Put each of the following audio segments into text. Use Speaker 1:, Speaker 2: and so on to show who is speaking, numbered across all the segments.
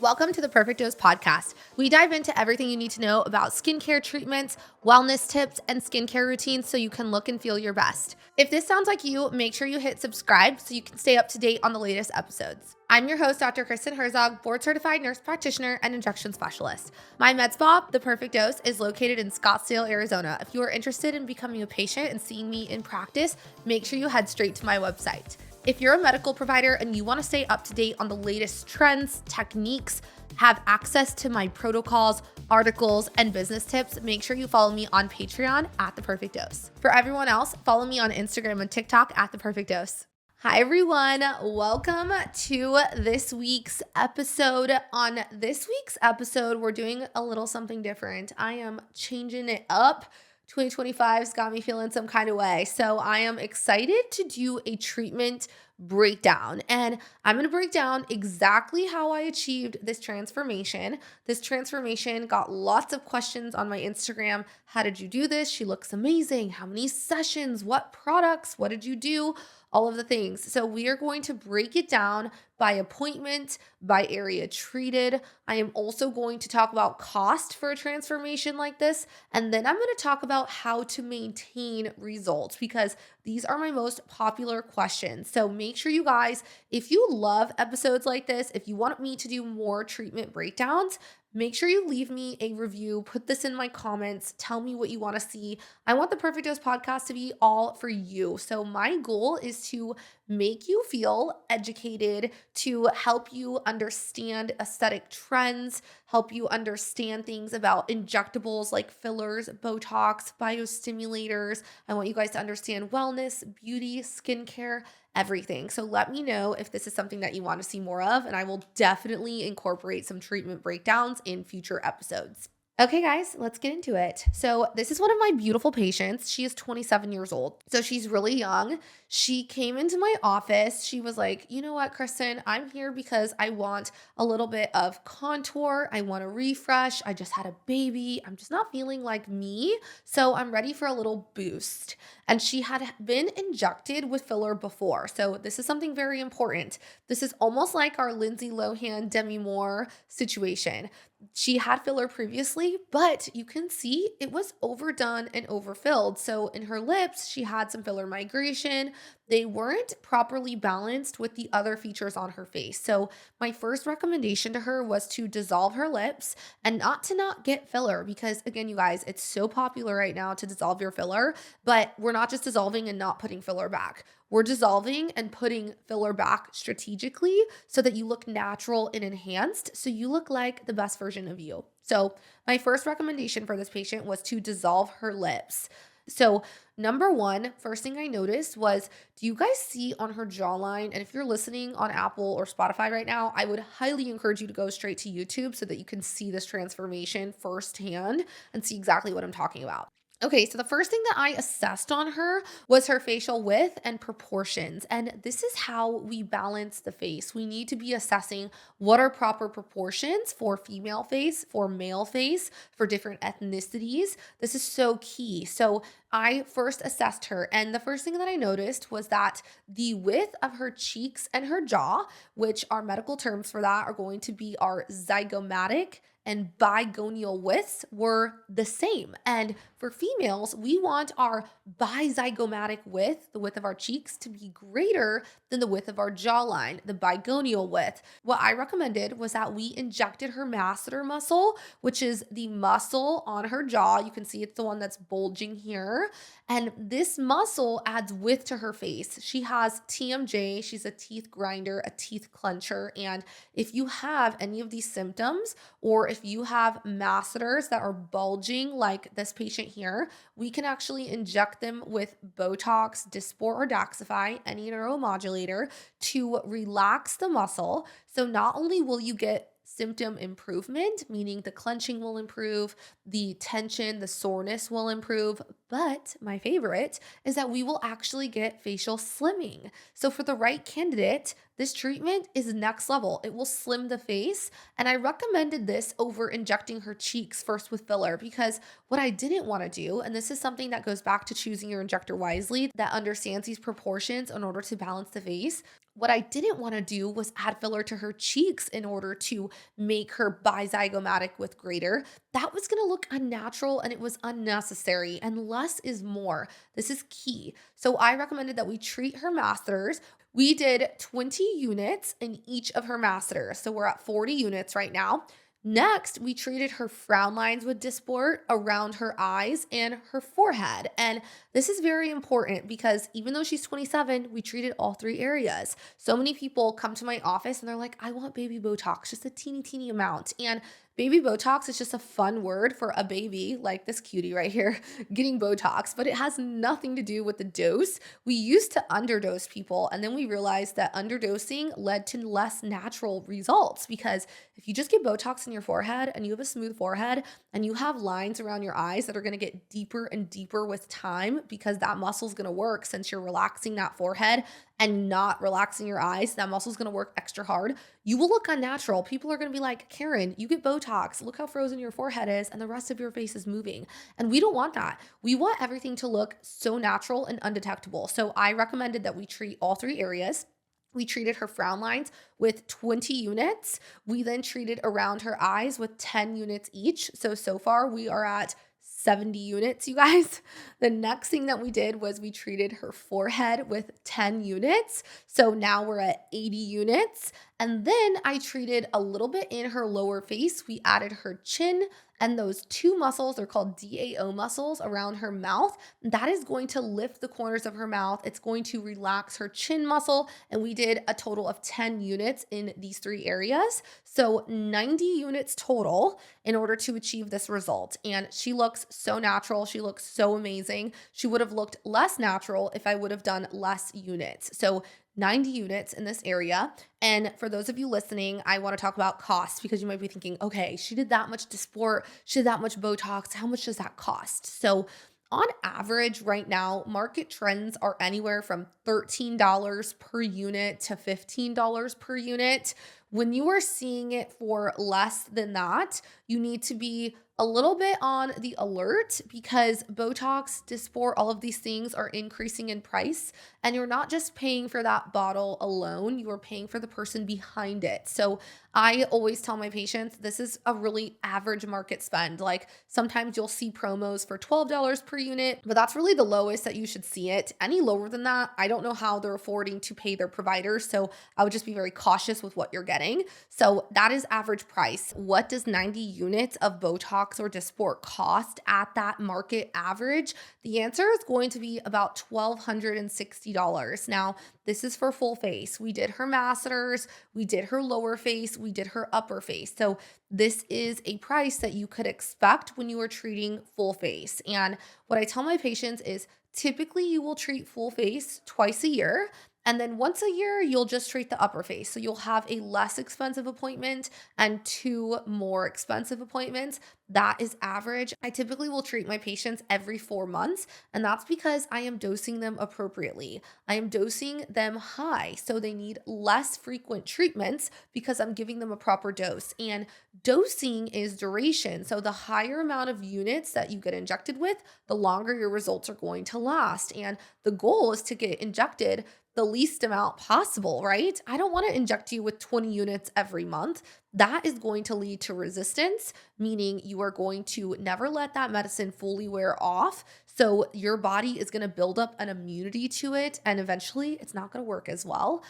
Speaker 1: Welcome to the Perfect Dose podcast. We dive into everything you need to know about skincare treatments, wellness tips, and skincare routines so you can look and feel your best. If this sounds like you, make sure you hit subscribe so you can stay up to date on the latest episodes. I'm your host, Dr. Kristen Herzog, board-certified nurse practitioner and injection specialist. My med spa, The Perfect Dose, is located in Scottsdale, Arizona. If you are interested in becoming a patient and seeing me in practice, make sure you head straight to my website. If you're a medical provider and you want to stay up to date on the latest trends, techniques, have access to my protocols, articles, and business tips, make sure you follow me on Patreon at The Perfect Dose. For everyone else, follow me on Instagram and TikTok at The Perfect Dose. Hi, everyone. Welcome to this week's episode. On this week's episode, we're doing a little something different. I am changing it up. 2025's got me feeling some kind of way. So I am excited to do a treatment breakdown, and I'm going to break down exactly how I achieved this transformation. This transformation got lots of questions on my Instagram. How did you do this? She looks amazing. How many sessions? What products? What did you do? All of the things. So we are going to break it down by appointment, by area treated. I am also going to talk about cost for a transformation like this. And then I'm going to talk about how to maintain results because these are my most popular questions. So make sure you guys, if you love episodes like this, if you want me to do more treatment breakdowns, make sure you leave me a review, put this in my comments, tell me what you want to see. I want the Perfect Dose podcast to be all for you. So my goal is to make you feel educated, to help you understand aesthetic trends, help you understand things about injectables like fillers, Botox, biostimulators. I want you guys to understand wellness, beauty, skincare, everything. So let me know if this is something that you want to see more of, and I will definitely incorporate some treatment breakdowns in future episodes. Okay, guys, let's get into it. So this is one of my beautiful patients. She is 27 years old. So she's really young. She came into my office. She was like, you know what, Kristen, I'm here because I want a little bit of contour. I want a refresh. I just had a baby. I'm just not feeling like me. So I'm ready for a little boost. And she had been injected with filler before. So this is something very important. This is almost like our Lindsay Lohan, Demi Moore situation. She had filler previously, but you can see it was overdone and overfilled. So in her lips, she had some filler migration. They weren't properly balanced with the other features on her face. So my first recommendation to her was to dissolve her lips and not get filler because, again, you guys, it's so popular right now to dissolve your filler, but we're not just dissolving and not putting filler back. We're dissolving and putting filler back strategically so that you look natural and enhanced, so you look like the best version of you. So my first recommendation for this patient was to dissolve her lips. So number one, first thing I noticed was, do you guys see on her jawline? And if you're listening on Apple or Spotify right now, I would highly encourage you to go straight to YouTube so that you can see this transformation firsthand and see exactly what I'm talking about. Okay, so the first thing that I assessed on her was her facial width and proportions. And this is how we balance the face. We need to be assessing what are proper proportions for female face, for male face, for different ethnicities. This is so key. So I first assessed her, and the first thing that I noticed was that the width of her cheeks and her jaw, which our medical terms for that are going to be our zygomatic and bigonial widths, were the same. And for females, we want our bizygomatic width, the width of our cheeks, to be greater than the width of our jawline, the bigonial width. What I recommended was that we injected her masseter muscle, which is the muscle on her jaw. You can see it's the one that's bulging here. And this muscle adds width to her face. She has TMJ, she's a teeth grinder, a teeth clencher. And if you have any of these symptoms, or if you have masseters that are bulging like this patient here, we can actually inject them with Botox, Dysport, or Daxxify, any neuromodulator, to relax the muscle. So not only will you get symptom improvement, meaning the clenching will improve, the tension, the soreness will improve. But my favorite is that we will actually get facial slimming. So for the right candidate, this treatment is next level. It will slim the face. And I recommended this over injecting her cheeks first with filler because what I didn't want to do, and this is something that goes back to choosing your injector wisely, that understands these proportions in order to balance the face. What I didn't want to do was add filler to her cheeks in order to make her bizygomatic with greater. That was going to look unnatural and it was unnecessary. And less is more. This is key. So I recommended that we treat her masseters. We did 20 units in each of her masseters. So we're at 40 units right now. Next, we treated her frown lines with Dysport around her eyes and her forehead. And this is very important because even though she's 27, we treated all three areas. So many people come to my office and they're like, I want baby Botox, just a teeny amount. And baby Botox is just a fun word for a baby, like this cutie right here, getting Botox, but it has nothing to do with the dose. We used to underdose people, and then we realized that underdosing led to less natural results because if you just get Botox in your forehead and you have a smooth forehead and you have lines around your eyes that are going to get deeper and deeper with time because that muscle is going to work since you're relaxing that forehead and not relaxing your eyes, that muscle is going to work extra hard. You will look unnatural. People are going to be like, Karen, you get Botox. Look how frozen your forehead is and the rest of your face is moving. And we don't want that. We want everything to look so natural and undetectable. So I recommended that we treat all three areas. We treated her frown lines with 20 units. We then treated around her eyes with 10 units each. So far we are at 70 units, you guys. The next thing that we did was we treated her forehead with 10 units. So now we're at 80 units. And then I treated a little bit in her lower face. We added her chin and those two muscles, they're called DAO muscles around her mouth. That is going to lift the corners of her mouth. It's going to relax her chin muscle. And we did a total of 10 units in these three areas. So 90 units total in order to achieve this result. And she looks so natural. She looks so amazing. She would have looked less natural if I would have done less units. So 90 units in this area. And for those of you listening, I want to talk about cost because you might be thinking, okay, she did that much Dysport, she did that much Botox. How much does that cost? So on average right now, market trends are anywhere from $13 per unit to $15 per unit. When you are seeing it for less than that, you need to be a little bit on the alert because Botox, Dysport, all of these things are increasing in price. And you're not just paying for that bottle alone, you are paying for the person behind it. So I always tell my patients, this is a really average market spend. Like sometimes you'll see promos for $12 per unit, but that's really the lowest that you should see it. Any lower than that, I don't know how they're affording to pay their providers. So I would just be very cautious with what you're getting. So that is average price. What does 90 units of Botox or Dysport cost at that market average? The answer is going to be about $1,260. Now, this is for full face. We did her masseters, we did her lower face, we did her upper face. So this is a price that you could expect when you are treating full face. And what I tell my patients is typically you will treat full face twice a year. And then once a year, you'll just treat the upper face. So you'll have a less expensive appointment and two more expensive appointments. That is average. I typically will treat my patients every 4 months, and that's because I am dosing them appropriately. I am dosing them high, so they need less frequent treatments because I'm giving them a proper dose. And dosing is duration. So the higher amount of units that you get injected with, the longer your results are going to last. And the goal is to get injected the least amount possible, right? I don't want to inject you with 20 units every month. That is going to lead to resistance, meaning you are going to never let that medicine fully wear off. So your body is going to build up an immunity to it, and eventually it's not going to work as well.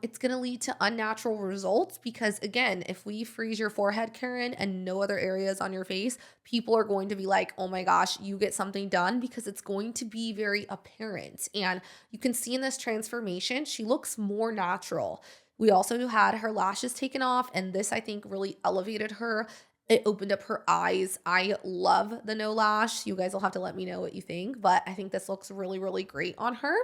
Speaker 1: It's going to lead to unnatural results because, again, if we freeze your forehead, Karen, and no other areas on your face, people are going to be like, oh my gosh, you get something done because it's going to be very apparent. And you can see in this transformation, she looks more natural. We also had her lashes taken off, and this I think really elevated her. It opened up her eyes. I love the no lash. You guys will have to let me know what you think, but I think this looks really great on her.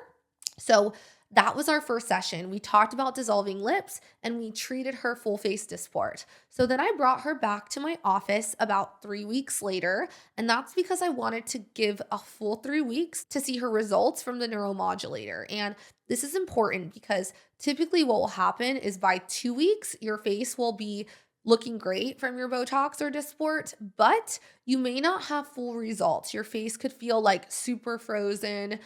Speaker 1: So that was our first session. We talked about dissolving lips and we treated her full face Dysport. So then I brought her back to my office about 3 weeks later. And that's because I wanted to give a full 3 weeks to see her results from the neuromodulator. And this is important because typically what will happen is by 2 weeks, your face will be looking great from your Botox or Dysport, but you may not have full results. Your face could feel like super frozen.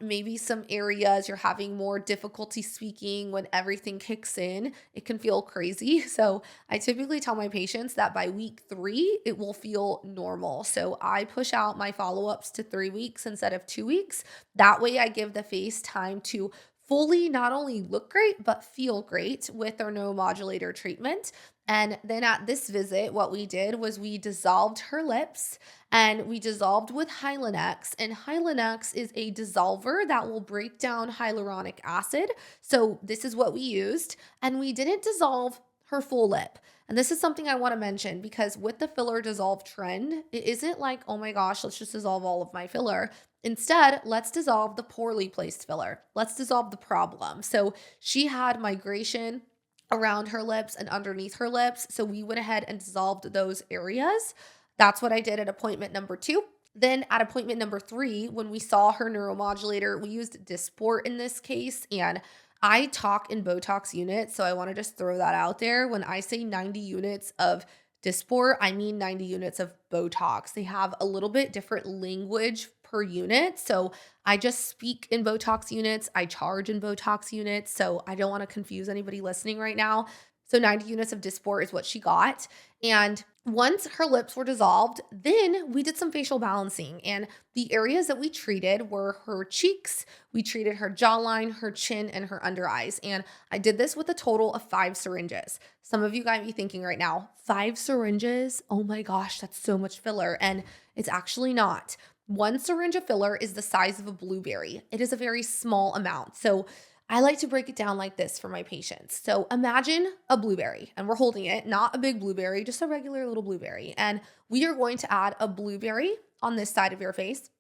Speaker 1: Maybe some areas you're having more difficulty speaking when everything kicks in. It can feel crazy. So I typically tell my patients that by week 3, it will feel normal. So I push out my follow-ups to 3 weeks instead of 2 weeks. That way I give the face time to fully not only look great, but feel great with their neuromodulator treatment. And then at this visit, what we did was we dissolved her lips and we dissolved with Hylenex. And Hylenex is a dissolver that will break down hyaluronic acid. So this is what we used. And we didn't dissolve her full lip. And this is something I want to mention because with the filler dissolve trend, it isn't like, oh my gosh, let's just dissolve all of my filler. Instead, let's dissolve the poorly placed filler. Let's dissolve the problem. So she had migration around her lips and underneath her lips. So we went ahead and dissolved those areas. That's what I did at appointment number 2. Then at appointment number 3, when we saw her neuromodulator, we used Dysport in this case. And I talk in Botox units. So I want to just throw that out there. When I say 90 units of Dysport, I mean 90 units of Botox. They have a little bit different language per unit. So I just speak in Botox units. I charge in Botox units. So I don't want to confuse anybody listening right now. So 90 units of Dysport is what she got. And once her lips were dissolved, then we did some facial balancing. And the areas that we treated were her cheeks, we treated her jawline, her chin, and her under eyes. And I did this with a total of 5 syringes. Some of you might be thinking right now, 5 syringes? Oh my gosh, that's so much filler. And it's actually not. 1 syringe of filler is the size of a blueberry. It is a very small amount. So I like to break it down like this for my patients. So imagine a blueberry and we're holding it, not a big blueberry, just a regular little blueberry. And we are going to add a blueberry on this side of your face,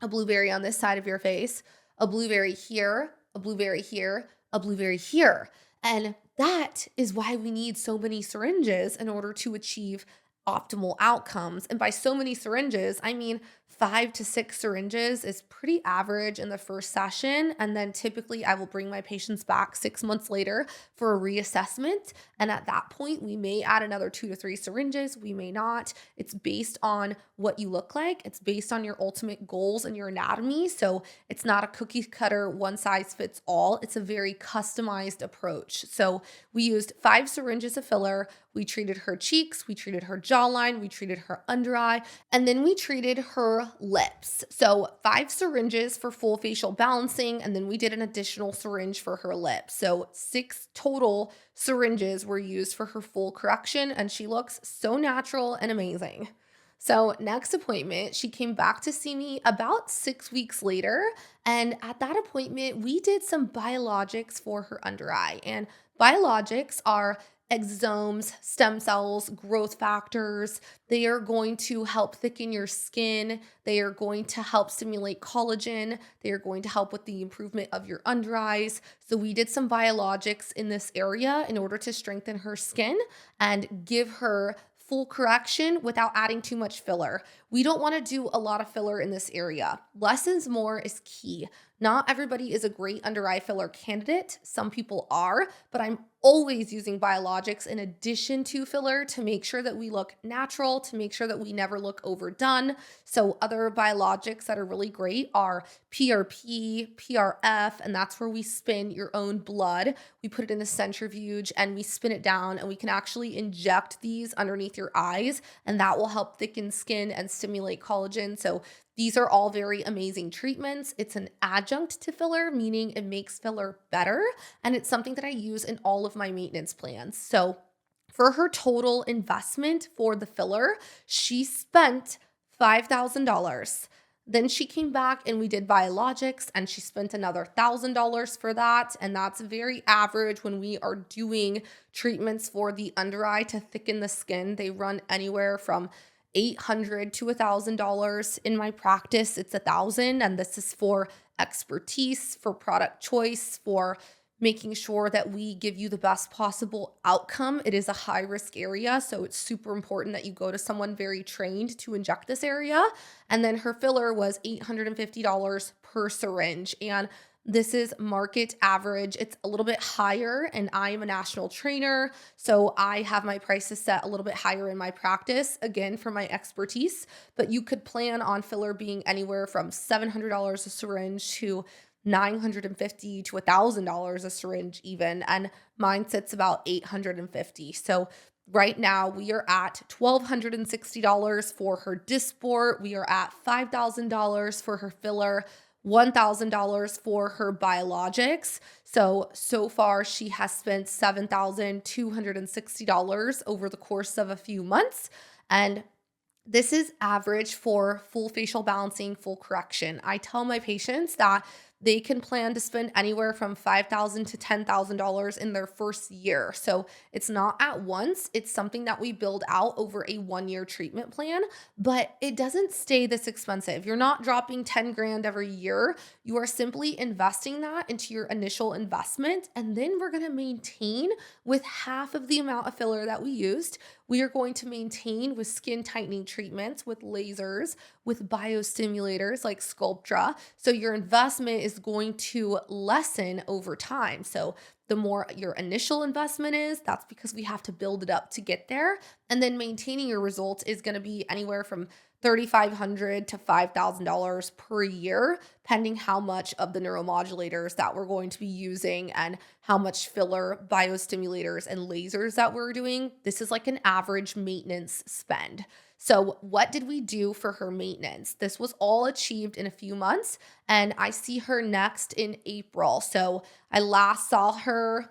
Speaker 1: a blueberry on this side of your face, a blueberry here, a blueberry here, a blueberry here. And that is why we need so many syringes in order to achieve optimal outcomes. And by so many syringes, I mean 5 to 6 syringes is pretty average in the first session. And then typically I will bring my patients back 6 months later for a reassessment. And at that point, we may add another 2 to 3 syringes. We may not. It's based on what you look like. It's based on your ultimate goals and your anatomy. So it's not a cookie cutter, one size fits all. It's a very customized approach. So we used 5 syringes of filler. We treated her cheeks, we treated her jawline, we treated her under eye, and then we treated her lips. So 5 syringes for full facial balancing, and then we did an additional syringe for her lips. So 6 total syringes were used for her full correction, and she looks so natural and amazing. So next appointment, she came back to see me about 6 weeks later. And at that appointment, we did some biologics for her under eye. And biologics are exosomes, stem cells, growth factors. They are going to help thicken your skin. They are going to help stimulate collagen. They are going to help with the improvement of your under eyes. So we did some biologics in this area in order to strengthen her skin and give her full correction without adding too much filler. We don't want to do a lot of filler in this area. Less is more is key. Not everybody is a great under eye filler candidate. Some people are, but I'm always using biologics in addition to filler to make sure that we look natural, to make sure that we never look overdone. So other biologics that are really great are PRP, PRF, and that's where we spin your own blood. We put it in a centrifuge and we spin it down, and we can actually inject these underneath your eyes, and that will help thicken skin and stimulate collagen. So these are all very amazing treatments. It's an adjunct to filler, meaning it makes filler better. And it's something that I use in all of my maintenance plans. So for her total investment for the filler, she spent $5,000. Then she came back and we did biologics and she spent another $1,000 for that. And that's very average when we are doing treatments for the under eye to thicken the skin. They run anywhere from $800 to $1,000. In my practice, it's $1,000, and this is for expertise, for product choice, for making sure that we give you the best possible outcome. It is a high risk area, so it's super important that you go to someone very trained to inject this area. And then her filler was $850 per syringe. And This is market average. It's a little bit higher, and I am a national trainer, so I have my prices set a little bit higher in my practice, again, for my expertise. But you could plan on filler being anywhere from $700 a syringe to $950 to $1,000 a syringe even, and mine sits about $850. So right now we are at $1,260 for her Dysport. We are at $5,000 for her filler, $1,000 for her biologics. So far she has spent $7,260 over the course of a few months. And this is average for full facial balancing, full correction. I tell my patients that they can plan to spend anywhere from $5,000 to $10,000 in their first year. So it's not at once. It's something that we build out over a 1-year treatment plan, but it doesn't stay this expensive. You're not dropping 10 grand every year. You are simply investing that into your initial investment. And then we're going to maintain with half of the amount of filler that we used. We are going to maintain with skin tightening treatments, with lasers, with biostimulators like Sculptra. So your investment is going to lessen over time. So the more your initial investment is, that's because we have to build it up to get there. And then maintaining your results is going to be anywhere from $3,500 to $5,000 per year, pending how much of the neuromodulators that we're going to be using and how much filler, biostimulators, and lasers that we're doing. This is like an average maintenance spend. So what did we do for her maintenance? This was all achieved in a few months, and I see her next in April. So I last saw her,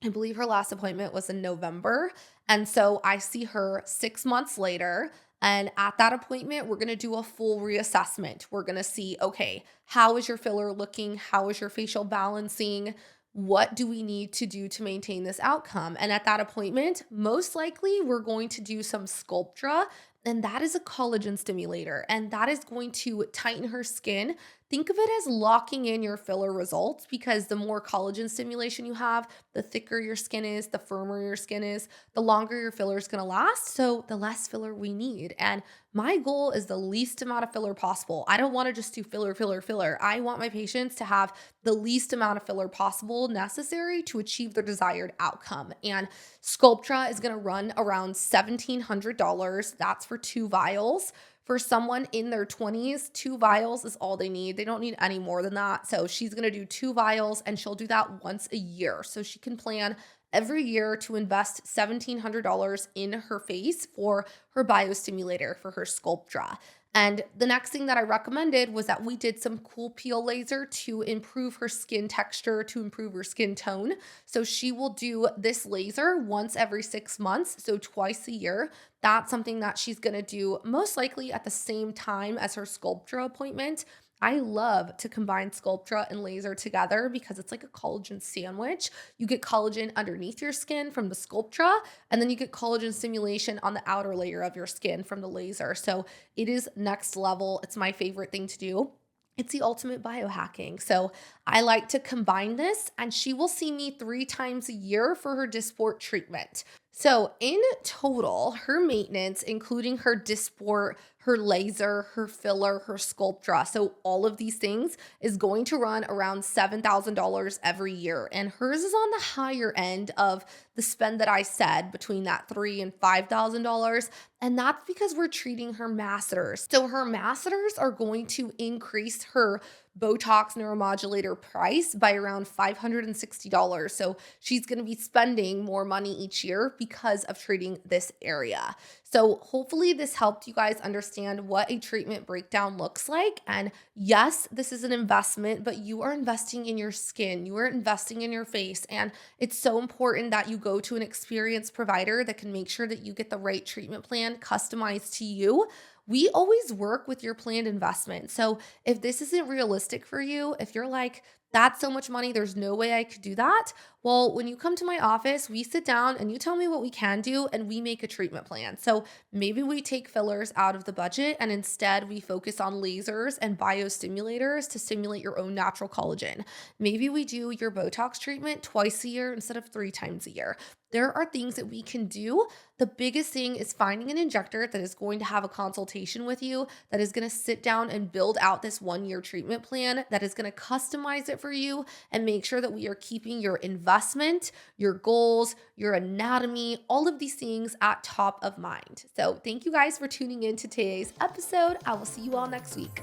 Speaker 1: I believe her last appointment was in November. And so I see her 6 months later. And at that appointment, we're going to do a full reassessment. We're going to see, okay, how is your filler looking? How is your facial balancing? What do we need to do to maintain this outcome? And at that appointment, most likely we're going to do some Sculptra, and that is a collagen stimulator, and that is going to tighten her skin. Think of it as locking in your filler results, because the more collagen stimulation you have, the thicker your skin is, the firmer your skin is, the longer your filler is going to last. So the less filler we need. And my goal is the least amount of filler possible. I don't want to just do filler, filler, filler. I want my patients to have the least amount of filler possible necessary to achieve their desired outcome. And Sculptra is going to run around $1,700. That's for 2 vials. For someone in their 20s, 2 vials is all they need. They don't need any more than that. So she's going to do 2 vials, and she'll do that once a year. So she can plan every year to invest $1,700 in her face for her biostimulator, for her Sculptra. And the next thing that I recommended was that we did some cool peel laser to improve her skin texture, to improve her skin tone. So she will do this laser once every 6 months, so twice a year. That's something that she's going to do most likely at the same time as her Sculptra appointment. I love to combine Sculptra and laser together because it's like a collagen sandwich. You get collagen underneath your skin from the Sculptra, and then you get collagen stimulation on the outer layer of your skin from the laser. So it is next level. It's my favorite thing to do. It's the ultimate biohacking. So I like to combine this, and she will see me 3 times a year for her Dysport treatment. So in total, her maintenance, including her Dysport, her laser, her filler, her Sculptra, so all of these things, is going to run around $7,000 every year. And hers is on the higher end of the spend that I said, between that $3,000 and $5,000. And that's because we're treating her masseters. So her masseters are going to increase her Botox neuromodulator price by around $560. So she's going to be spending more money each year because of treating this area. So hopefully this helped you guys understand what a treatment breakdown looks like. And yes, this is an investment, but you are investing in your skin. You are investing in your face. And it's so important that you go to an experienced provider that can make sure that you get the right treatment plan customized to you. We always work with your planned investment. So if this isn't realistic for you, if you're like, that's so much money, there's no way I could do that. Well, when you come to my office, we sit down and you tell me what we can do, and we make a treatment plan. So maybe we take fillers out of the budget, and instead we focus on lasers and biostimulators to stimulate your own natural collagen. Maybe we do your Botox treatment twice a year instead of 3 times a year. There are things that we can do. The biggest thing is finding an injector that is going to have a consultation with you, that is going to sit down and build out this 1 year treatment plan, that is going to customize it for you and make sure that we are keeping your investment, your goals, your anatomy, all of these things at top of mind. So, thank you guys for tuning in to today's episode. I will see you all next week.